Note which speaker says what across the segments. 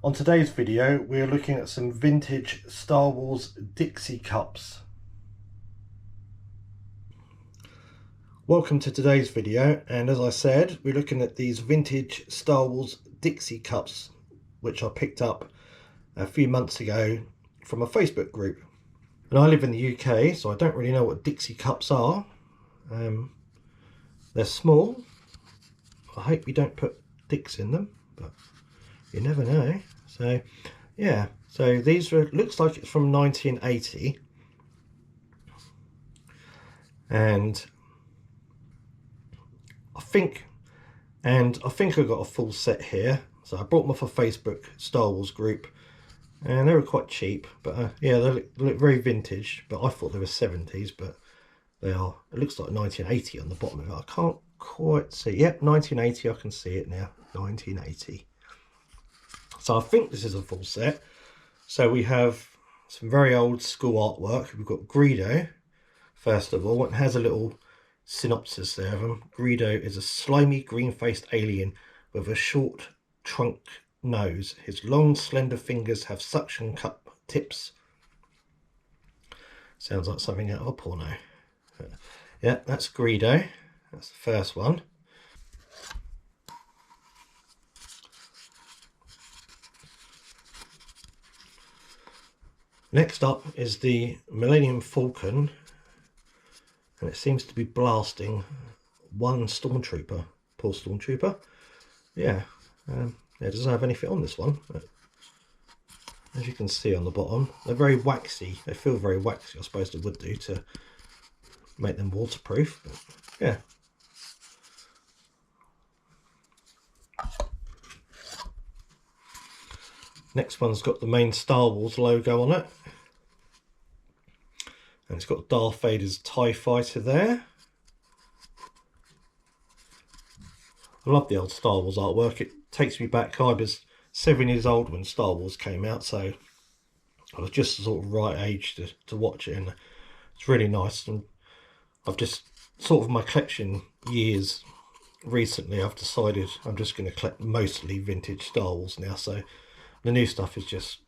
Speaker 1: On today's video, we're looking at some vintage Star Wars Dixie cups. Welcome to today's video, and as I said, we're looking at these vintage Star Wars Dixie cups, which I picked up a few months ago from a Facebook group. And I live in the UK, so I don't really know what Dixie cups are. They're small. I hope you don't put dicks in them, but you never know. So yeah, so these are, looks like it's from 1980, and I think I got a full set here. So I brought them off a Facebook Star Wars group, and they were quite cheap, but yeah, they look very vintage, but I thought they were 70s, but they are. It looks like 1980 on the bottom of it. I can't quite see. Yep, 1980, I can see it now. 1980. So I think this is a full set. So we have some very old school artwork. We've got Greedo, first of all. It has a little synopsis there of him. Greedo is a slimy, green-faced alien with a short trunk nose. His long, slender fingers have suction cup tips. Sounds like something out of a porno. Yeah, that's Greedo. That's the first one. Next up is the Millennium Falcon, and it seems to be blasting one stormtrooper. Poor stormtrooper. Yeah, it doesn't have anything on this one. But as you can see on the bottom, they're very waxy. They feel very waxy. I suppose they would do to make them waterproof. But yeah. Next one's got the main Star Wars logo on it. And it's got Darth Vader's TIE Fighter there. I love the old Star Wars artwork. It takes me back. I was 7 years old when Star Wars came out, so I was just the sort of right age to watch it, and it's really nice. And I've just sort of my collection years recently, I've decided I'm just going to collect mostly vintage Star Wars now. So the new stuff is just,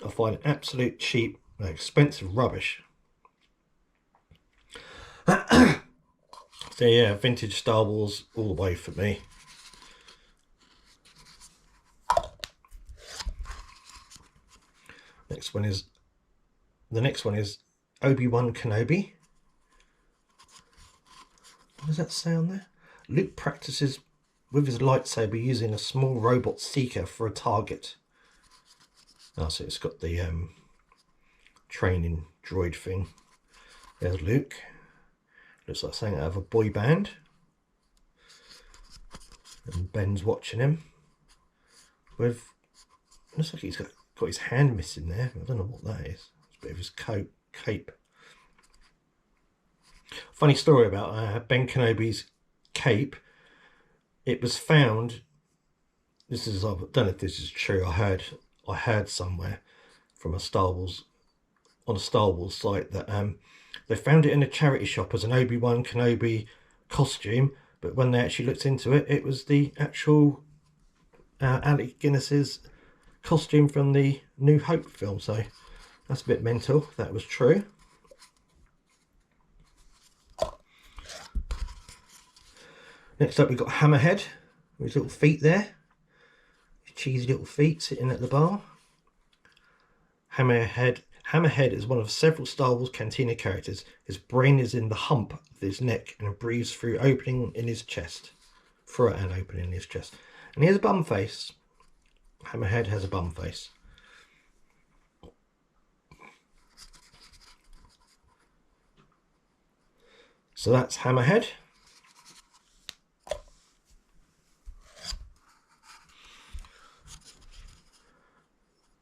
Speaker 1: I find it absolute cheap, expensive rubbish. So yeah, vintage Star Wars all the way for me. The next one is Obi-Wan Kenobi. What does that say on there? Luke practices with his lightsaber using a small robot seeker for a target. Oh, so it's got the training droid thing. There's Luke. Looks like something out of a boy band. And Ben's watching him. Looks like he's got his hand missing there. I don't know what that is. It's a bit of his cape. Funny story about Ben Kenobi's cape. It was found. I don't know if this is true. I heard somewhere from on a Star Wars site that they found it in a charity shop as an Obi-Wan Kenobi costume, but when they actually looked into it, it was the actual Alec Guinness's costume from the New Hope film. So that's a bit mental if that was true. Next up, we've got Hammerhead with his little feet there. His cheesy little feet sitting at the bar. Hammerhead is one of several Star Wars Cantina characters. His brain is in the hump of his neck and breathes through an opening in his chest. And he has a bum face. Hammerhead has a bum face. So that's Hammerhead.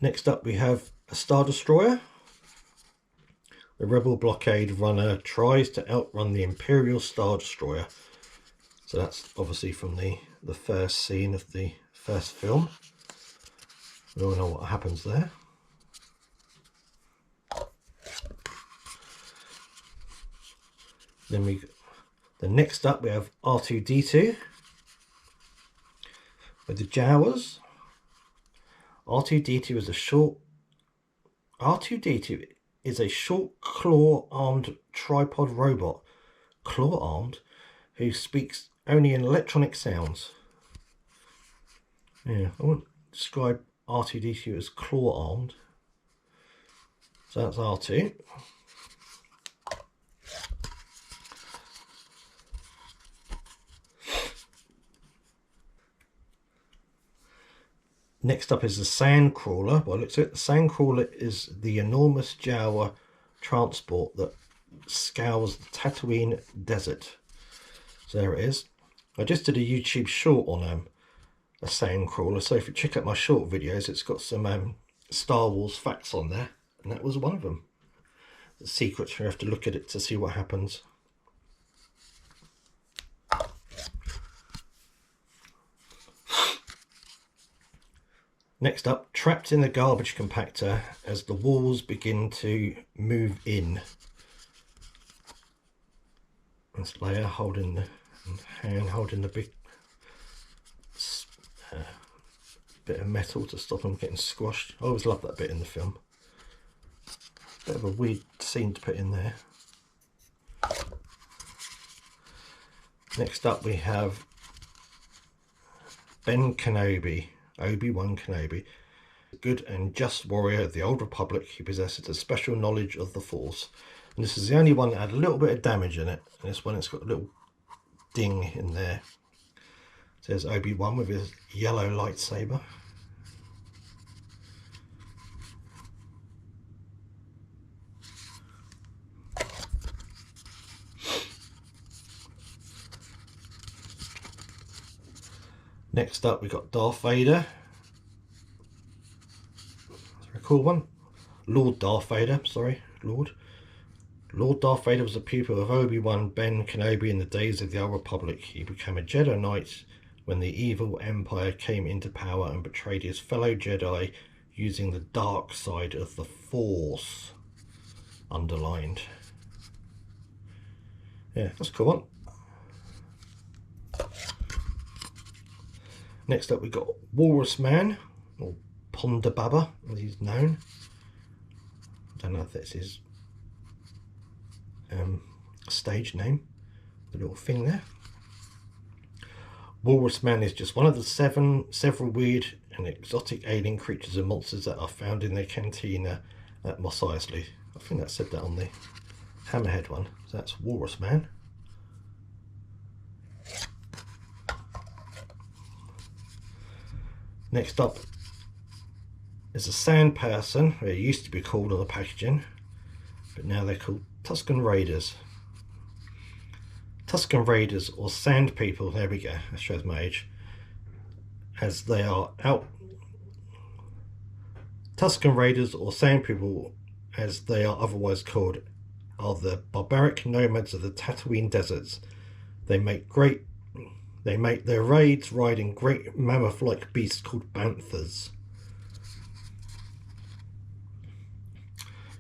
Speaker 1: Next up we have a Star Destroyer. The Rebel blockade runner tries to outrun the Imperial Star Destroyer. So that's obviously from the first scene of the first film. We all know what happens there. Then next up we have R2-D2 with the Jawas. R2-D2 is a short R2-D2 is a short claw-armed tripod robot, claw-armed, who speaks only in electronic sounds. Yeah, I wouldn't describe R2-D2 as claw-armed. So that's R2. Next up is the Sandcrawler. Well, looks like the Sandcrawler is the enormous Jawa transport that scours the Tatooine desert. So there it is. I just did a YouTube short on a Sandcrawler. So if you check out my short videos, it's got some Star Wars facts on there, and that was one of them. The secrets, you have to look at it to see what happens. Next up, trapped in the garbage compactor as the walls begin to move in. That's Leia holding the hand, holding the big bit of metal to stop them getting squashed. I always love that bit in the film. Bit of a weird scene to put in there. Next up we have Ben Kenobi, Obi-Wan Kenobi. A good and just warrior of the Old Republic, he possesses a special knowledge of the Force. And this is the only one that had a little bit of damage in it. And this one, it's got a little ding in there. There's Obi-Wan with his yellow lightsaber. Next up, we've got Darth Vader. That's a cool one. Lord Darth Vader, sorry, Lord. Lord Darth Vader was a pupil of Obi-Wan Ben Kenobi in the days of the Old Republic. He became a Jedi Knight when the evil Empire came into power and betrayed his fellow Jedi using the dark side of the Force. Underlined. Yeah, that's a cool one. Next up, we've got Walrus Man, or Ponda Baba, as he's known. I don't know if that's his stage name, the little thing there. Walrus Man is just one of the several weird and exotic alien creatures and monsters that are found in the cantina at Mos Eisley. I think that said that on the Hammerhead one. So that's Walrus Man. Next up is a Sand Person, or it used to be called on the packaging, but now they're called Tusken Raiders. Tusken Raiders, or Sand People, there we go, that shows my age, as they are out. Tusken Raiders, or Sand People, as they are otherwise called, are the barbaric nomads of the Tatooine deserts. They make their raids riding great mammoth-like beasts called banthas.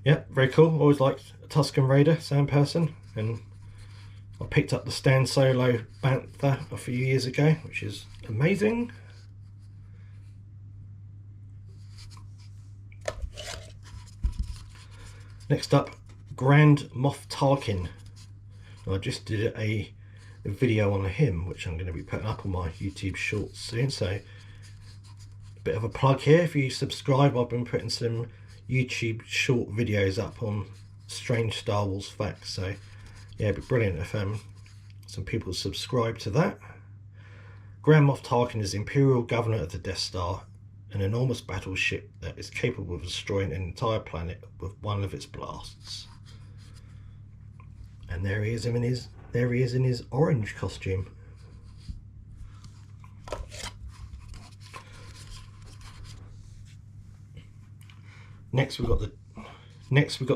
Speaker 1: Yeah, very cool. Always liked a Tusken Raider, Sand Person, and I picked up the Stan Solo Bantha a few years ago, which is amazing. Next up, Grand Moff Tarkin. I just did a video on him, which I'm going to be putting up on my YouTube shorts soon, so a bit of a plug here. If you subscribe, I've been putting some YouTube short videos up on strange Star Wars facts, so yeah, it'd be brilliant if some people subscribe to that. Grand Moff Tarkin is Imperial Governor of the Death Star, an enormous battleship that is capable of destroying an entire planet with one of its blasts. And there he is in his orange costume. Next we've got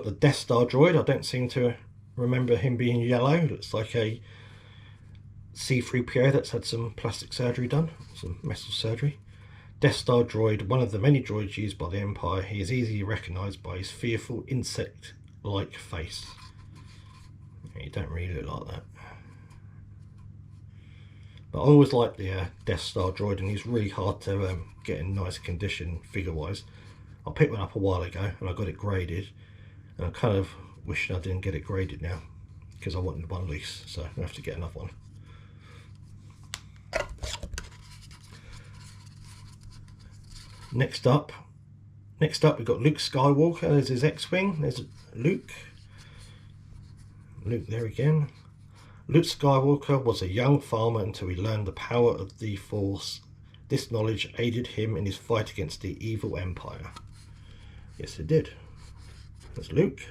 Speaker 1: the Death Star droid. I don't seem to remember him being yellow. Looks like a C-3PO that's had some plastic surgery done, some metal surgery. Death Star droid, one of the many droids used by the Empire. He is easily recognised by his fearful insect-like face. He don't really look like that. But I always like the Death Star droid, and he's really hard to get in nice condition figure-wise. I picked one up a while ago, and I got it graded, and I'm kind of wishing I didn't get it graded now, because I wanted one loose, so I have to get another one. Next up we've got Luke Skywalker. There's his X-Wing. There's Luke, there again. Luke Skywalker was a young farmer until he learned the power of the Force. This knowledge aided him in his fight against the evil Empire. Yes, it did. That's Luke.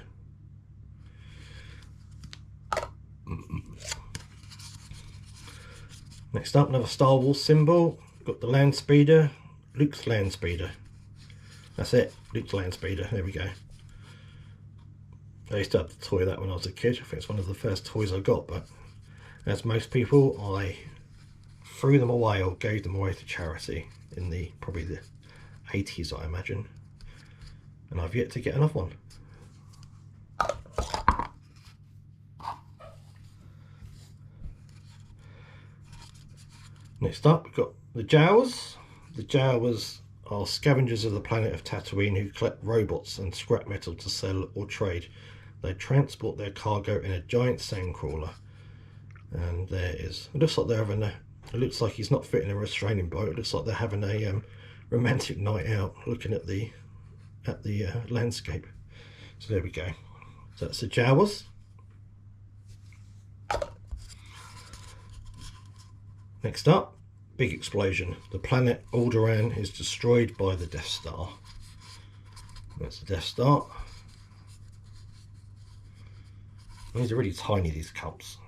Speaker 1: Next up, another Star Wars symbol. Got the land speeder. Luke's land speeder. That's it. Luke's land speeder. There we go. I used to have the toy of that when I was a kid. I think it's one of the first toys I got, but as most people, I threw them away or gave them away to charity in probably the 80s, I imagine. And I've yet to get another one. Next up, we've got the Jawas. The Jawas are scavengers of the planet of Tatooine who collect robots and scrap metal to sell or trade. They transport their cargo in a giant sandcrawler. And there it is. It looks like they're having it looks like he's not fitting a restraining boat. It looks like they're having a romantic night out, looking at the landscape. So there we go. So that's the Jawas. Next up, big explosion. The planet Alderaan is destroyed by the Death Star. That's the Death Star. These are really tiny, these cups.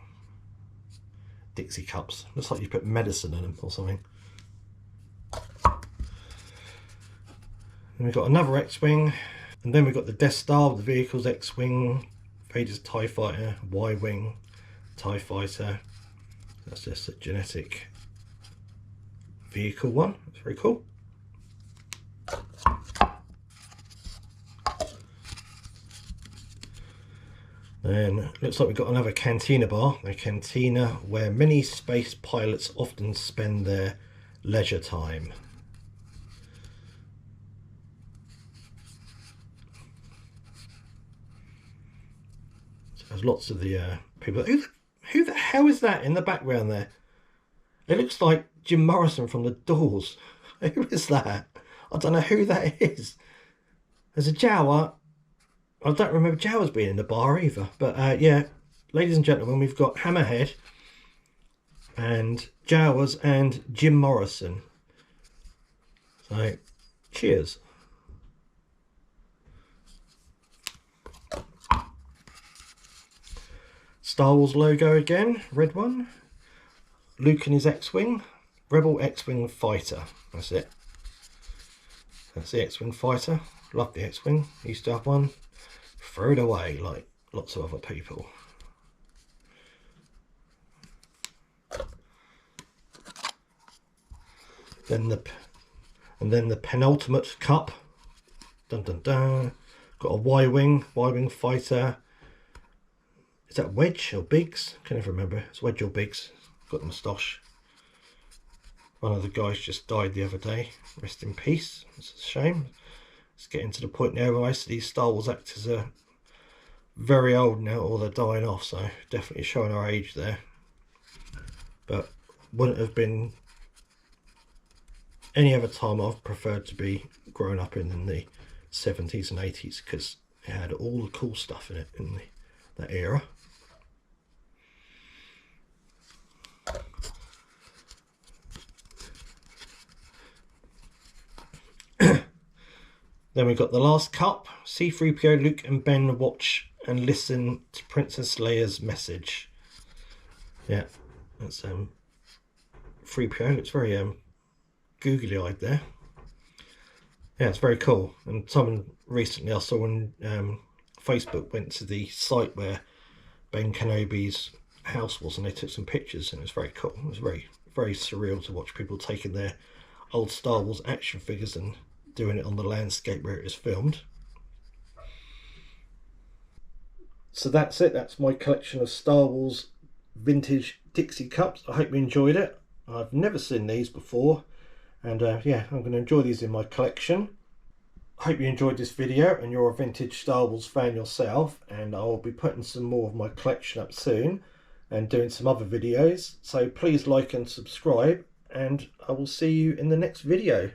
Speaker 1: Dixie cups. Looks like you put medicine in them or something. And we've got another X-Wing. And then we've got the Death Star with the vehicles, X-Wing, Vader's TIE Fighter, Y-Wing, TIE Fighter. That's just a genetic vehicle one. That's very cool. Then looks like we've got another cantina bar, a cantina where many space pilots often spend their leisure time. So there's lots of the people. Who the hell is that in the background there? It looks like Jim Morrison from The Doors. Who is that? I don't know who that is. There's a Jawa. I don't remember Jawas being in the bar either. But yeah, ladies and gentlemen, we've got Hammerhead and Jawas and Jim Morrison. So, cheers. Star Wars logo again, red one. Luke and his X-Wing. Rebel X-Wing fighter. That's it. That's the X-Wing fighter. Love the X-Wing. Used to have one. Throw it away like lots of other people. Then the penultimate cup. Dun dun dun. Got a Y-Wing fighter. Is that Wedge or Biggs? Can't even remember. It's Wedge or Biggs. Got the moustache. One of the guys just died the other day. Rest in peace. It's a shame. It's getting to the point now where most of these Star Wars actors are very old now, or they're dying off, so definitely showing our age there. But wouldn't have been any other time I've preferred to be growing up in the 70s and 80s, because it had all the cool stuff in it in that era. Then we've got the last cup. C-3PO, Luke and Ben watch and listen to Princess Leia's message. Yeah, that's 3PO. Looks very googly-eyed there. Yeah, it's very cool. And someone recently I saw on Facebook went to the site where Ben Kenobi's house was, and they took some pictures, and it was very cool. It was very, very surreal to watch people taking their old Star Wars action figures and doing it on the landscape where it was filmed. So that's it. That's my collection of Star Wars vintage Dixie cups. I hope you enjoyed it. I've never seen these before, and yeah, I'm going to enjoy these in my collection. I hope you enjoyed this video and you're a vintage Star Wars fan yourself, and I'll be putting some more of my collection up soon and doing some other videos, so please like and subscribe, and I will see you in the next video.